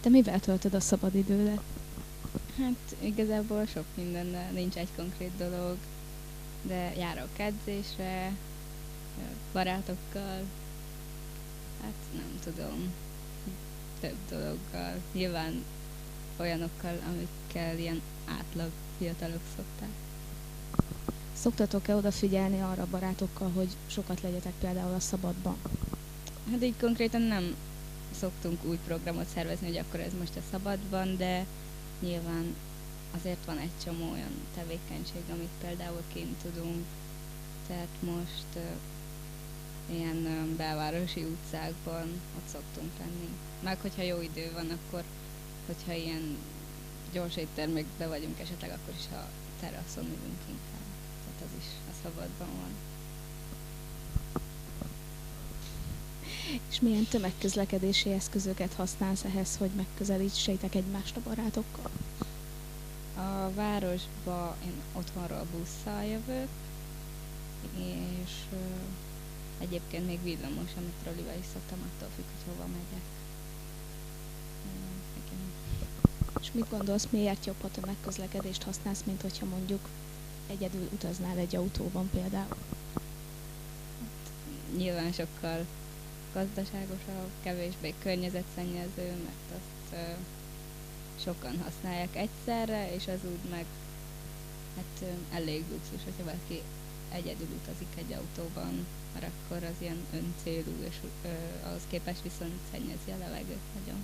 Te mivel töltöd a szabadidődet? Hát igazából sok mindennel, nincs egy konkrét dolog, de járok edzésre, barátokkal, hát nem tudom, több dologgal, nyilván olyanokkal, amikkel ilyen átlag fiatalok szokták. Szoktatok-e odafigyelni arra barátokkal, hogy sokat legyetek például a szabadban? Hát így konkrétan nem szoktunk úgy programot szervezni, hogy akkor ez most a szabadban, de nyilván azért van egy csomó olyan tevékenység, amit például kint tudunk, tehát most ilyen belvárosi utcákban ott szoktunk lenni. Meg hogyha jó idő van, akkor hogyha ilyen gyors éttermekbe vagyunk esetleg, akkor is a teraszon ülünk inkább. Tehát az is a szabadban van. És milyen tömegközlekedési eszközöket használsz ehhez, hogy megközelítsétek egymást a barátokkal? A városba én otthonról busszal jövök, és egyébként még villamos, amit trollival is szoktam, attól függ, hogy hova megyek. Igen. És mit gondolsz, miért jobb, ha tömegközlekedést használsz, mint hogyha mondjuk egyedül utaznál egy autóban például? Nyilván sokkal gazdaságosabb, kevésbé környezetszennyező, mert azt sokan használják egyszerre, és az úgy meg hát elég luxus, hogyha valaki egyedül utazik egy autóban, mert akkor az ilyen öncélú, és ahhoz képest viszont szennyezi a levegőt nagyon.